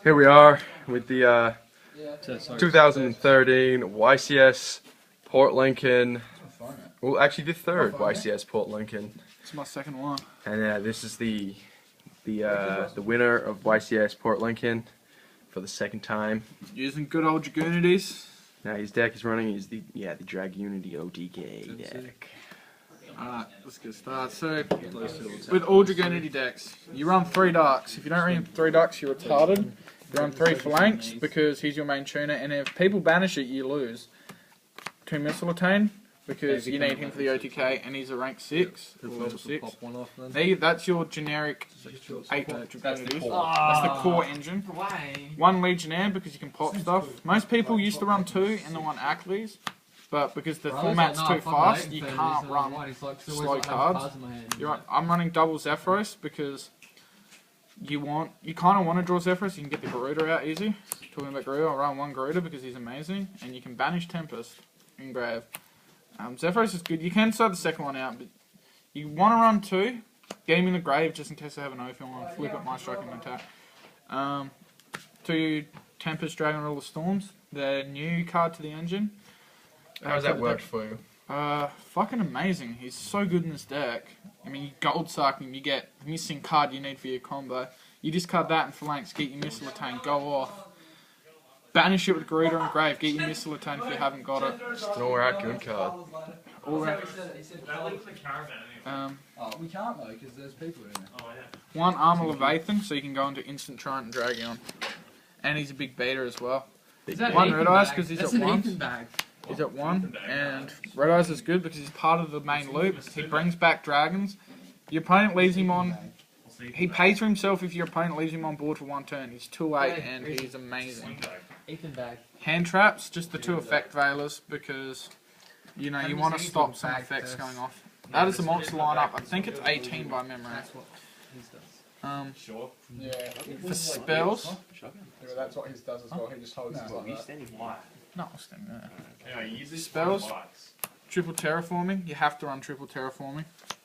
Here we are with the 2013 YCS Port Lincoln. Well, actually the third YCS Port Lincoln. It's my second one. And this is the winner of YCS Port Lincoln for the second time. Using good old Dragunities. Now his deck is running is the Dragunity ODK deck. Alright, let's get started. So, with all Dragunity decks, you run 3 darks. If you don't run 3 darks, you're retarded. You run 3 flanks because he's your main tuner, and if people banish it, you lose. 2 missile attain because you need him for the OTK, and he's a rank 6, level 6. That's your generic 8 Dragunities. That's the core engine. 1 Legionnaire because you can pop stuff. Most people used to run 2 and the 1 Ackley's. But because the format's too fast, you can't run slow cards. I'm running double Zephyros because you kind of want to draw Zephyros. You can get the Garuda out easy. Talking about Garuda, I'll run 1 Garuda because he's amazing, and you can banish Tempest in Grave. Zephyros is good. You can start the second one out, but you want to run 2. Get him in the grave just in case I have an Ophion on. Flip up my strike and attack. 2 Tempest Dragon Ruler Storms. The new card to the engine. How's that worked for you? Fucking amazing. He's so good in this deck. I mean, you gold suck him, you get the missing card you need for your combo. You discard that and phalanx, get your missile attain, go off. Banish it with Garuda and Grave, get your missile attain if you haven't got it. Just an all-out good card. All-out. We can't though, because there's people in there. 1 Armor Leviathan, so you can go into instant Trident and Dragon. And he's a big beater as well. 1 Red Eyes, because he's at 1. He's at 1, and Red Eyes is good because he's part of the main loop. He brings back dragons. Your opponent leaves him on. He pays for himself if your opponent leaves him on board for 1 turn. He's 2/8 and he's amazing. Hand traps, just the 2 effect veilers because you want to stop some effects going off. That is the monster lineup. I think it's 18 by memory. For spells. That's what his does as well. He just holds his like that. No, I'll stand there. Spells, triple terraforming. You have to run triple terraforming.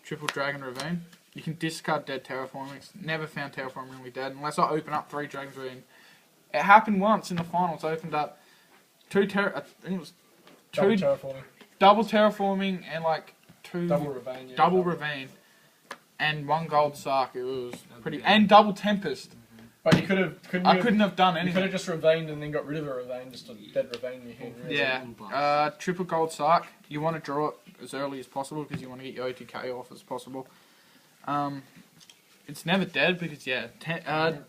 Triple Dragon Ravine. You can discard dead terraforming. Never found terraforming really dead unless I open up 3 Dragon's Ravine. It happened once in the finals. I opened up 2 I think it was 2 double terraforming and like 2 double Ravine and 1 gold Sark. It was pretty and double Tempest. But you could have. I couldn't have done anything. You could have just Ravined and then got rid of a Ravine, just a dead Ravine in your hand. Really. Yeah. Triple gold Sark. You want to draw it as early as possible because you want to get your OTK off as possible. It's never dead because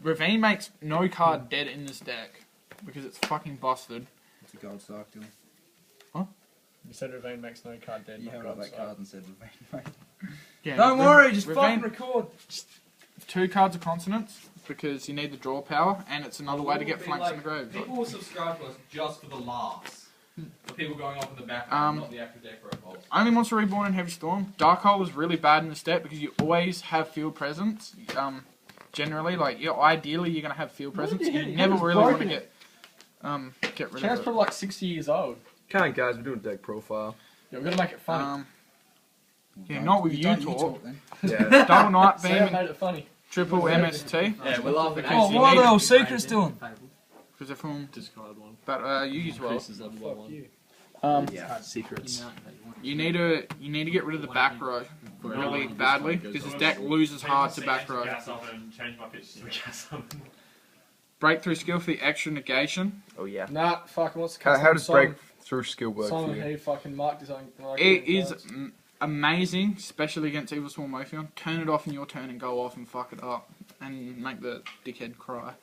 Ravine makes no card dead in this deck because it's fucking busted. It's a gold Sark, Dylan. Huh? You said Ravine makes no card dead. You held up that card and said Ravine. Yeah. Don't worry, just Ravine, fucking record. 2 cards of consonants. Because you need the draw power, and it's another way to get flanks in the grave. People will subscribe to us just for the laughs. The people going off in the background, not the actual deck profiles. Only Monster Reborn and Heavy Storm. Darkhold is really bad in this deck because you always have field presence. Generally, ideally you're going to have field presence. You never really want to get rid of it. Chance probably like 60 years old. Come on, guys, we're doing deck profile. Yeah, we're going to make it funny. Not with you talk. Yeah. Double Night Say I Beam. made it funny. Triple MST. Yeah, we're laughing. Oh, what are those secrets doing? Because they're from Discard one. but you as well. Fuck you. Secrets. You need to get rid of the back row really badly because his deck loses hard to back row. Breakthrough skill for the extra negation. Oh yeah. Nah, fucking what's the How does breakthrough skill work for Simon, you? he fucking marked his own. It is amazing, especially against Evil Swarm Ophion. Turn it off in your turn and go off and fuck it up and make the dickhead cry.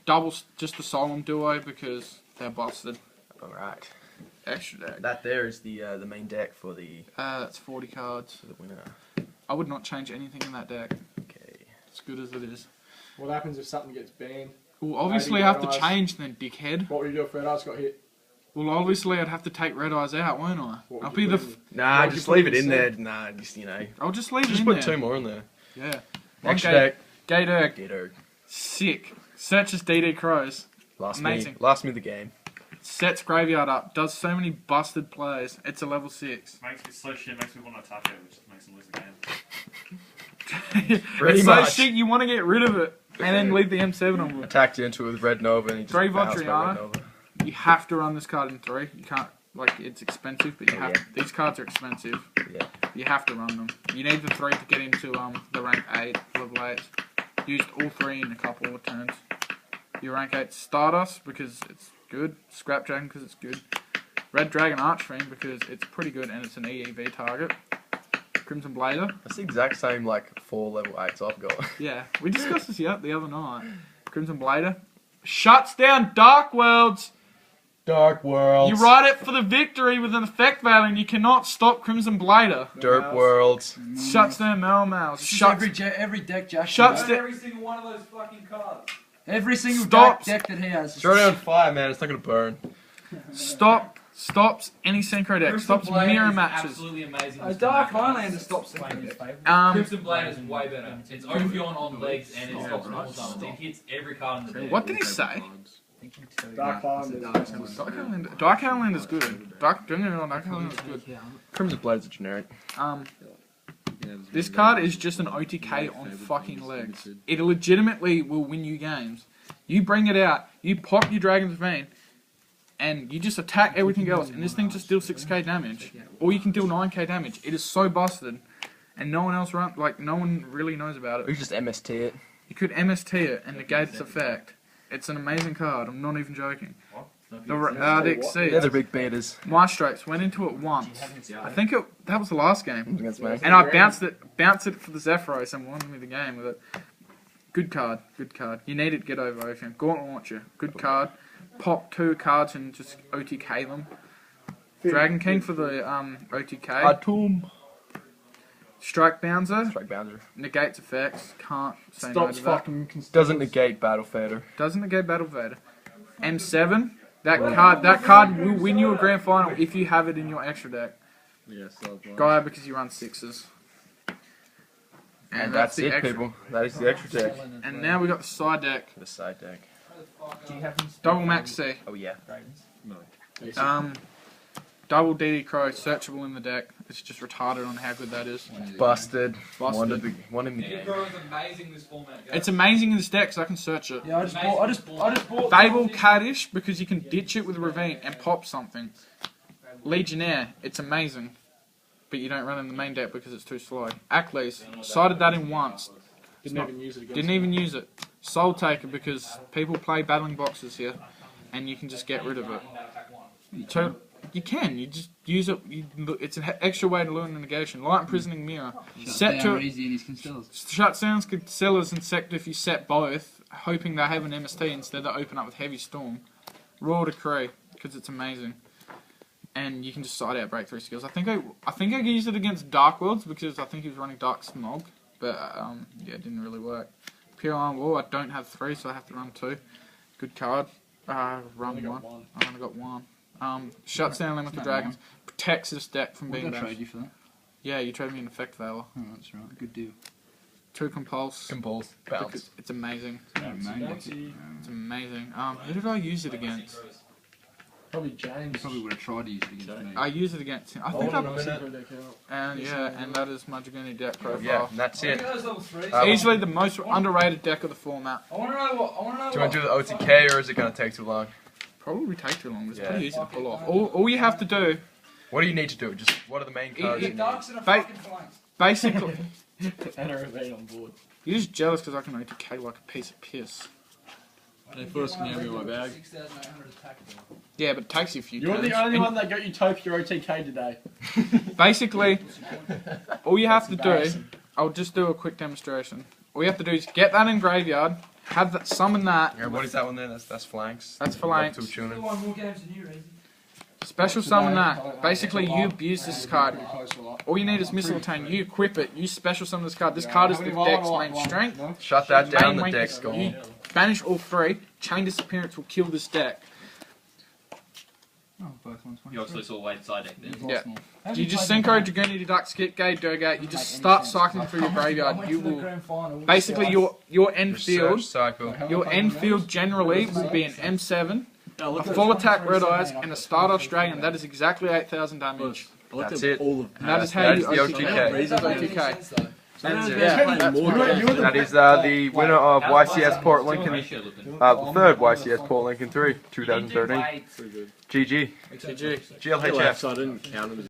Double just the Solemn Duo because they're busted. Alright. Extra deck. That there is the main deck for the That's 40 cards. for the winner. I would not change anything in that deck. Okay. As good as it is. What happens if something gets banned? Well, obviously I have to change then, dickhead. What would you do if Red Eyes got hit? Well, obviously I'd have to take Red Eyes out, won't I? I'll be the. Nah, just leave it in there. Nah, just I'll just leave it just in put there. 2 more in there. Yeah. Extra deck. Gay Durg. Ditto. Sick. Searches DD Crows. Last Amazing. me of the game. Sets Graveyard up. Does so many busted plays. It's a level 6. Makes me so shit, makes me want to attack it, which makes me lose the game. It's so shit you want to get rid of it. and then leave the M7 on board. Attacked you into it with Red Nova and he just 3 bounced by Votriana. Red Nova. You have to run this card in 3. You can't, like, it's expensive, but you have these cards are expensive. Yeah. You have to run them. You need the 3 to get into the rank 8, level 8. Used all 3 in a couple of turns. Your rank 8 Stardust because it's good. Scrap Dragon because it's good. Red Dragon Archfiend because it's pretty good and it's an EEV target. Crimson Blader. That's the exact same like 4 level 8s I've got. Yeah, we discussed this the other night. Crimson Blader. Shuts down Dark Worlds. Dark Worlds. You ride it for the victory with an effect value and you cannot stop Crimson Blader. Derp Worlds. Shuts down Melmouse. Shuts Every deck Jack. Shuts Got down. every single one of those fucking cards. Every single Stops. deck that he has. Throw it on fire, man. It's not gonna burn. Stops any synchro deck. Stops Blade mirror is matches. Absolutely amazing. Dark Highlander stops the Crimson Blade is way better. It's Ophion on legs and it stops normal summons. It hits every card in the deck. What did he say? Dark Highlander. Dark Highlander is good. Dark Highlander is good. Crimson Blade's a generic. This card is just an OTK on fucking legs. It legitimately will win you games. You bring it out, you pop your Dragon's Vein, and you just attack everything else, and this thing just deals 6k damage. Or you can deal 9k damage. It is so busted, and no one else no one really knows about Or you it. just MST it. You could MST it and negate its effect. It's an amazing card, I'm not even joking. The Exceed. They're the big beaters. Maestros went into it once. I think that was the last game. Against me. And I bounced it for the Zephyros and won me the game with it. Good card. You need it to get over Ocean. Gauntlet Launcher, good card. Pop 2 cards and just OTK them. Dragon King for the OTK. Atum. Strike Bouncer, Strike Bouncer. negates effects, can't say no Stops to that. fucking. Doesn't negate Battle Fader. Doesn't negate Battle Vader. M7, that card will win you a grand final if you have it in your extra deck. Gaia because you run 6s. And that's the it, extra. people. That is the extra deck. And now we got the side deck. The side deck. Double Max C. Oh yeah. Double DD Crow, searchable in the deck. It's just retarded on how good that is. Busted. Busted. One in the game. Hero is amazing this format, guys. It's amazing in this deck because I can search it. Yeah, I just bought. Fable Caddish because you can ditch it with Ravine and pop something. Legionnaire, it's amazing. But you don't run in the main deck because it's too slow. Ackley's, cited that in once. Didn't even use it against Didn't even use it. Soul Taker because people play battling boxes here and you can just get rid of it. So you can, you just use it. It's an extra way to learn the negation. Light Imprisoning Mirror. Set to easy and he's concealed. Shut down Concealers and Sector if you set both, hoping they have an MST instead they open up with Heavy Storm. Royal Decree because it's amazing. And you can just side out breakthrough skills. I think I used it against Dark Worlds because I think he was running Dark Smog, but yeah, it didn't really work. Pure Iron Wall, I don't have 3, so I have to run 2. Good card. Run 1. I only got 1. Shuts down Limit the Dragons. Protects this deck from being What did I trade banished. you for that? Yeah, you traded me an Effect Veiler. Oh, that's right. Good deal. 2 Compulse. Compulse. Bounce. Because it's amazing. Bouncy. It's amazing. Who did I use it against? Probably James. Probably would have tried to use it against me. I used it against him. I think Hold on I... a minute. Synchro deck out. And yeah, and that is my Dragunity deck profile. Yeah, and that's it. Easily the most underrated deck of the format. I want to know what. Do you want to do the OTK or is it going to take too long? Probably take too long, but it's Yeah. pretty easy to pull off. All you have to do, What do you need to do? Just what are the main cards you need? Darks and a Ba- fucking flanks. basically, And a Ravine on board. you're just jealous because I can OTK like a piece of piss. They first can have me in my bag. 6,800 attack. Yeah, but it takes you a few You're turns. the only And one that got Utopia OTK today. basically, all you have to do, I'll just do a quick demonstration. All you have to do is get that in graveyard, have that, summon that, Yeah, what is that one there? That's flanks. That's phalanx. Up to tuning. One more games than you, Easy. special summon that. Basically, you abuse this card. All you need is Missile Tank. You equip it. You special summon this card. This card is the deck's main strength. Shut that down. Main The rank deck's is- gone. You banish all 3. Chain Disappearance will kill this deck. Oh, both ones. You obviously saw Wade's side deck then. Yeah. You just synchro Dragunity Deduct, skip gate, durg. You just start cycling through your graveyard. You will basically your end field. Research cycle. Your end field generally will be an M7, a full attack Red Eyes, and a Stardust Dragon. That is exactly 8,000 damage. That's it. And that is how That you is the OTK. OTK. So And Yeah, that's more fine. games. That is the winner of YCS Port Lincoln, the third YCS Port Lincoln 3, 2013. Pretty good. GG. GG. GLHF. So I didn't count them as